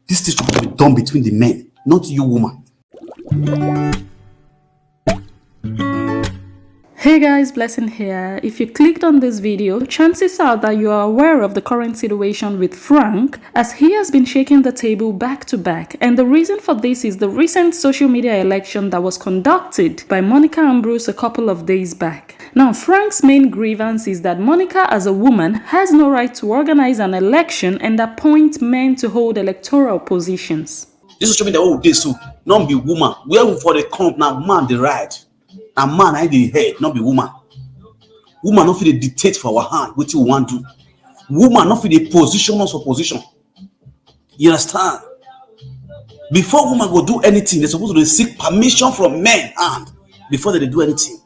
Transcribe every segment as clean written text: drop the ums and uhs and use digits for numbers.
This thing should be done between the men, not you, woman. Hey guys, Blessing here. If you clicked on this video, chances are that you are aware of the current situation with Frank, as he has been shaking the table back to back. And the reason for this is the recent social media election that was conducted by Monica Ambrose a couple of days back. Now, Frank's main grievance is that Monica, as a woman, has no right to organize an election and appoint men to hold electoral positions. This social media, oh, this so not be woman. We are for the comp now, man, the right. And man, I the head, not be woman. Woman not feel the dictate for our hand, what you want to do. Woman not feel the position us for position. You understand? Before woman go do anything, they're supposed to seek permission from men and before they do anything.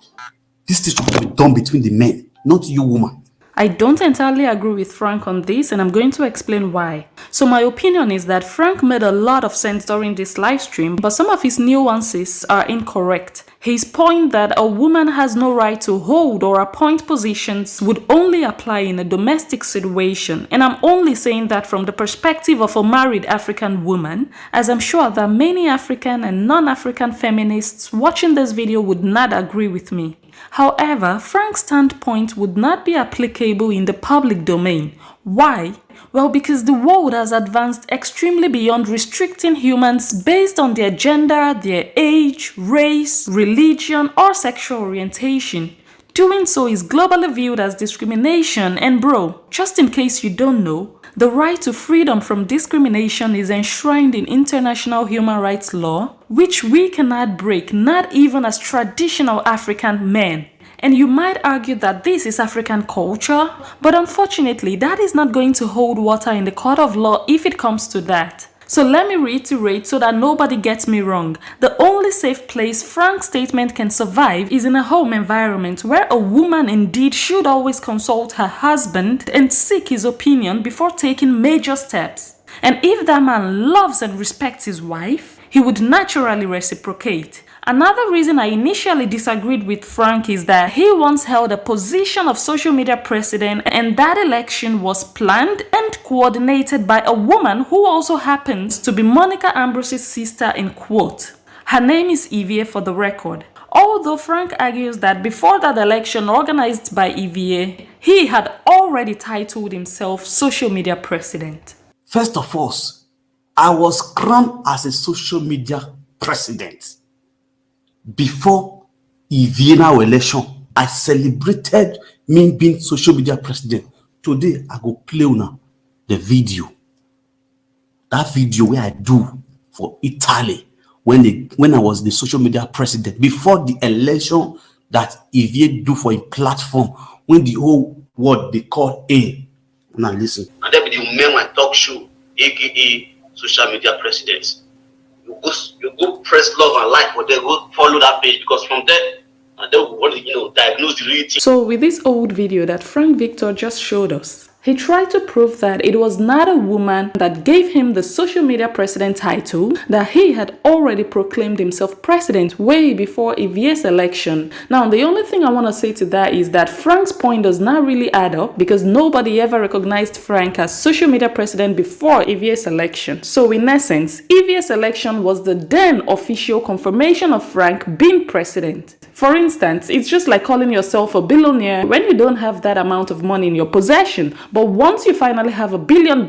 This thing should be done between the men, not you, woman. I don't entirely agree with Frank on this, and I'm going to explain why. So my opinion is that Frank made a lot of sense during this live stream, but some of his nuances are incorrect. His point that a woman has no right to hold or appoint positions would only apply in a domestic situation, and I'm only saying that from the perspective of a married African woman, as I'm sure that many African and non-African feminists watching this video would not agree with me. However, Frank's standpoint would not be applicable in the public domain. Why? Well, because the world has advanced extremely beyond restricting humans based on their gender, their age, race, religion, or sexual orientation. Doing so is globally viewed as discrimination, and bro, just in case you don't know, the right to freedom from discrimination is enshrined in international human rights law, which we cannot break, not even as traditional African men. And you might argue that this is African culture, but unfortunately that is not going to hold water in the court of law if it comes to that. So let me reiterate so that nobody gets me wrong. The only safe place Frank's statement can survive is in a home environment where a woman indeed should always consult her husband and seek his opinion before taking major steps. And if that man loves and respects his wife, he would naturally reciprocate. Another reason I initially disagreed with Frank is that he once held a position of social media president, and that election was planned and coordinated by a woman who also happens to be Monica Ambrose's sister in quote. Her name is Evie for the record. Although Frank argues that before that election organized by Evie, he had already titled himself social media president. First of all, I was crowned as a social media president. Before Vienna election, I celebrated me being social media president. Today, I go play on the video. That video where I do for Italy when I was the social media president. Before the election that Evie do for a platform, when the whole world they call A. Now listen. And that be the men when talk show, aka social media presidents. You go press love and like, but they go follow that page because from there, they will want to, diagnose the real thing. So with this old video that Frank Victor just showed us, he tried to prove that it was not a woman that gave him the social media president title, that he had already proclaimed himself president way before Evie's election. Now, the only thing I want to say to that is that Frank's point does not really add up because nobody ever recognized Frank as social media president before Evie's election. So in essence, Evie's election was the then official confirmation of Frank being president. For instance, it's just like calling yourself a billionaire when you don't have that amount of money in your possession. But once you finally have $1 billion,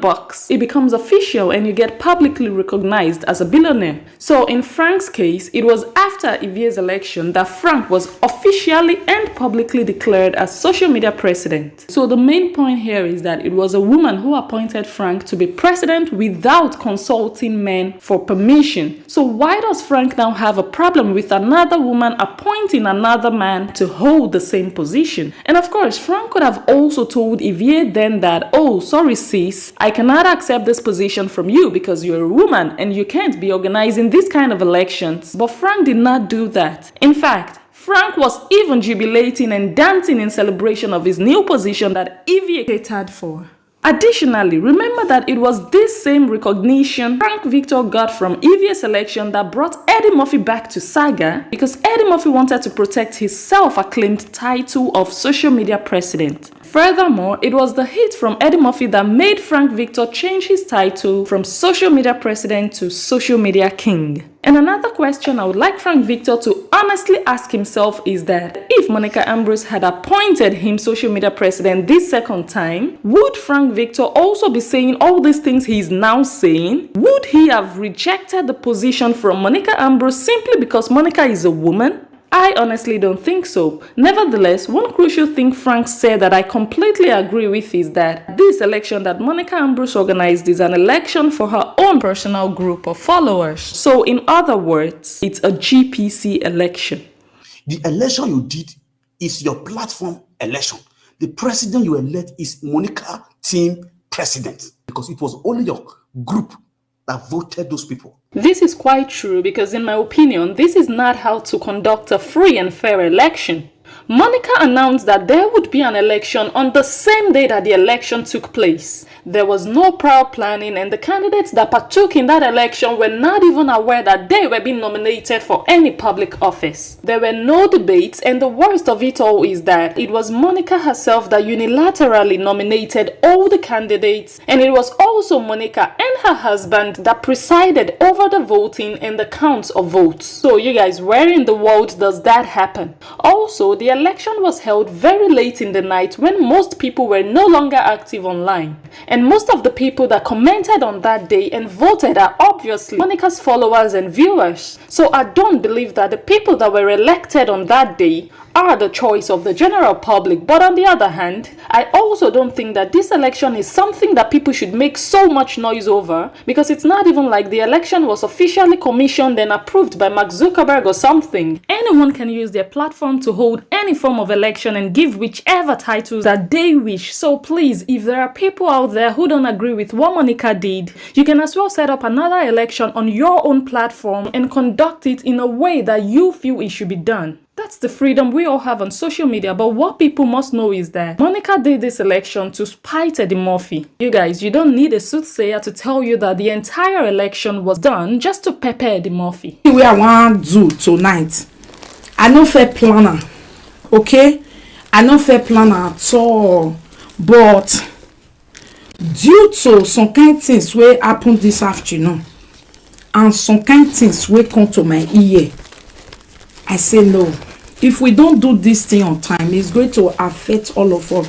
it becomes official and you get publicly recognized as a billionaire. So in Frank's case, it was after Evie's election that Frank was officially and publicly declared as social media president. So the main point here is that it was a woman who appointed Frank to be president without consulting men for permission. So why does Frank now have a problem with another woman appointing another man to hold the same position? And of course, Frank could have also told Evie then that, oh, sorry sis, I cannot accept this position from you because you're a woman and you can't be organizing this kind of elections. But Frank did not do that. In fact, Frank was even jubilating and dancing in celebration of his new position that Evie catered for. Additionally, remember that it was this same recognition Frank Victor got from Evie's election that brought Eddie Murphy back to Saga, because Eddie Murphy wanted to protect his self-acclaimed title of social media president. Furthermore, it was the hit from Eddie Murphy that made Frank Victor change his title from social media president to social media king. And another question I would like Frank Victor to honestly ask himself is that if Monica Ambrose had appointed him social media president this second time, would Frank Victor also be saying all these things he is now saying? Would he have rejected the position from Monica Ambrose simply because Monica is a woman? I honestly don't think so. Nevertheless, one crucial thing Frank said that I completely agree with is that this election that Monica Ambrose organized is an election for her own personal group of followers. So in other words, it's a GPC election. The election you did is your platform election. The president you elect is Monica team president because it was only your group that voted those people. This is quite true because in my opinion, this is not how to conduct a free and fair election. Monica announced that there would be an election on the same day that the election took place. There was no prior planning and the candidates that partook in that election were not even aware that they were being nominated for any public office. There were no debates, and the worst of it all is that it was Monica herself that unilaterally nominated all the candidates, and it was also Monica and her husband that presided over the voting and the counts of votes. So you guys, where in the world does that happen? Also, the election was held very late in the night when most people were no longer active online. And most of the people that commented on that day and voted are obviously Monica's followers and viewers. So I don't believe that the people that were elected on that day are the choice of the general public. But on the other hand, I also don't think that this election is something that people should make so much noise over, because it's not even like the election was officially commissioned and approved by Mark Zuckerberg or something. Anyone can use their platform to hold any form of election and give whichever titles that they wish. So please, if there are people out there who don't agree with what Monica did, you can as well set up another election on your own platform and conduct it in a way that you feel it should be done. That's the freedom we all have on social media, but what people must know is that Monica did this election to spite Eddie Murphy. You guys, you don't need a soothsayer to tell you that the entire election was done just to pepper Eddie Murphy. We are one do tonight. I no fair planner, okay? I no fair planner at all, but due to some kind of things wey happen this afternoon and some kind of things wey come to my ear, I say no. If we don't do this thing on time, it's going to affect all of us.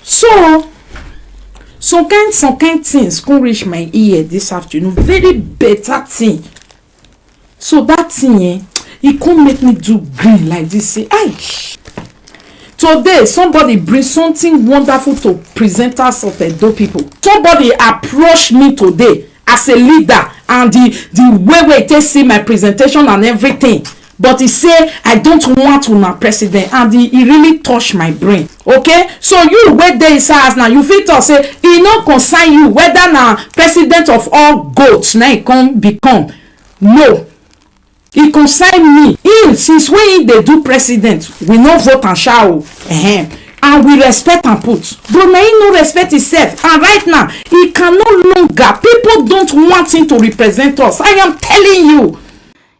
So some kind things come reach my ear this afternoon. Very better thing. So that thing, it can't make me do green like this. Say, ay. Today, somebody bring something wonderful to presenters of Edo people. Somebody approached me today as a leader, and the way they see my presentation and everything. But he say I don't want to na president, and he really touched my brain. Okay, so you wait there inside now, you feel to say e no concern you whether na president of all goats na he come become. No, e concern me. Him, since when they do president, we no vote and shout, and we respect and put. But na he no respect himself, and right now he can no longer. People don't want him to represent us. I am telling you.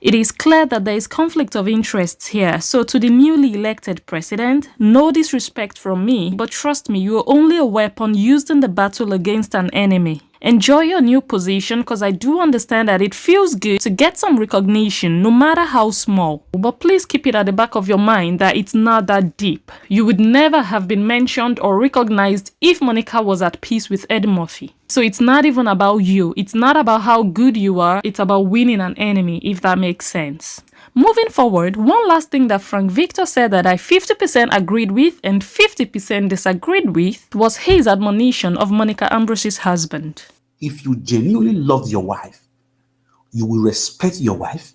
It is clear that there is conflict of interests here. So to the newly elected president, no disrespect from me, but trust me, you are only a weapon used in the battle against an enemy. Enjoy your new position, because I do understand that it feels good to get some recognition, no matter how small. But please keep it at the back of your mind that it's not that deep. You would never have been mentioned or recognized if Monica was at peace with Eddie Murphy. So it's not even about you. It's not about how good you are. It's about winning an enemy, if that makes sense. Moving forward, one last thing that Frank Victor said that I 50% agreed with and 50% disagreed with was his admonition of Monica Ambrose's husband. If you genuinely love your wife, you will respect your wife,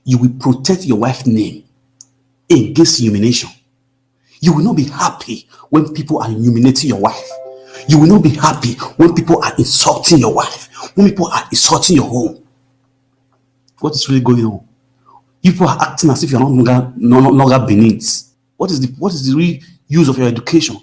you will protect your wife's name against humiliation. You will not be happy when people are humiliating your wife. You will not be happy when people are insulting your wife, when people are insulting your home. What is really going on? People are acting as if you're no longer beneath. What is the real use of your education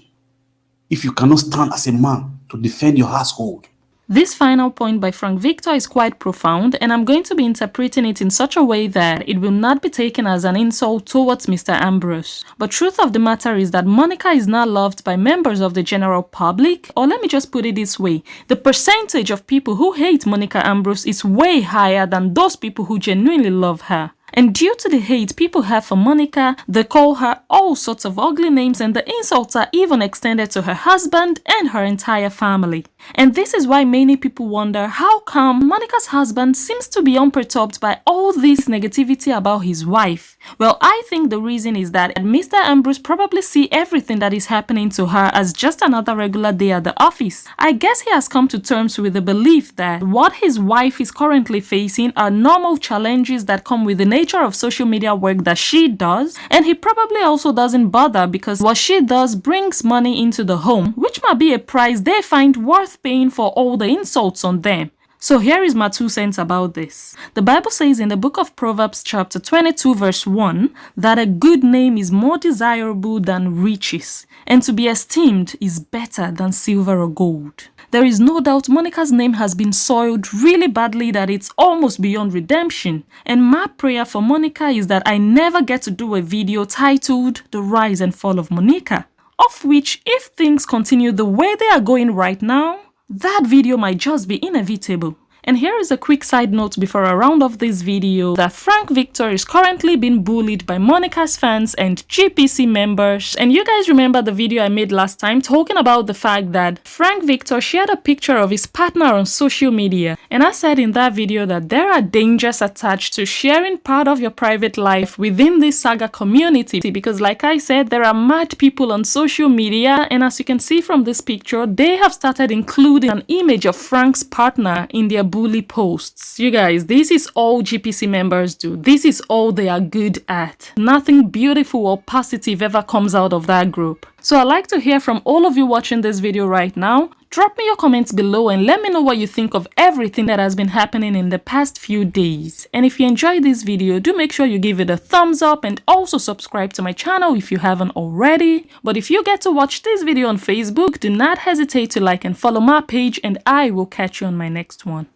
if you cannot stand as a man to defend your household? This final point by Frank Victor is quite profound, and I'm going to be interpreting it in such a way that it will not be taken as an insult towards Mr. Ambrose. But truth of the matter is that Monica is not loved by members of the general public, or let me just put it this way, the percentage of people who hate Monica Ambrose is way higher than those people who genuinely love her. And due to the hate people have for Monica, they call her all sorts of ugly names, and the insults are even extended to her husband and her entire family. And this is why many people wonder how come Monica's husband seems to be unperturbed by all this negativity about his wife. Well, I think the reason is that Mr. Ambrose probably sees everything that is happening to her as just another regular day at the office. I guess he has come to terms with the belief that what his wife is currently facing are normal challenges that come with the nature of social media work that she does, and he probably also doesn't bother because what she does brings money into the home, which might be a price they find worth paying for all the insults on them. So here is my 2 cents about this. The Bible says in the book of Proverbs chapter 22 verse 1 that a good name is more desirable than riches, and to be esteemed is better than silver or gold. There is no doubt Monica's name has been soiled really badly that it's almost beyond redemption. And my prayer for Monica is that I never get to do a video titled The Rise and Fall of Monica, of which if things continue the way they are going right now, that video might just be inevitable. And here is a quick side note before I round off this video that Frank Victor is currently being bullied by Monica's fans and GPC members. And you guys remember the video I made last time talking about the fact that Frank Victor shared a picture of his partner on social media. And I said in that video that there are dangers attached to sharing part of your private life within this saga community because like I said, there are mad people on social media, and as you can see from this picture, they have started including an image of Frank's partner in their bully posts. You guys, this is all GPC members do. This is all they are good at. Nothing beautiful or positive ever comes out of that group. So I'd like to hear from all of you watching this video right now. Drop me your comments below and let me know what you think of everything that has been happening in the past few days. And if you enjoyed this video, do make sure you give it a thumbs up and also subscribe to my channel if you haven't already. But if you get to watch this video on Facebook, do not hesitate to like and follow my page, and I will catch you on my next one.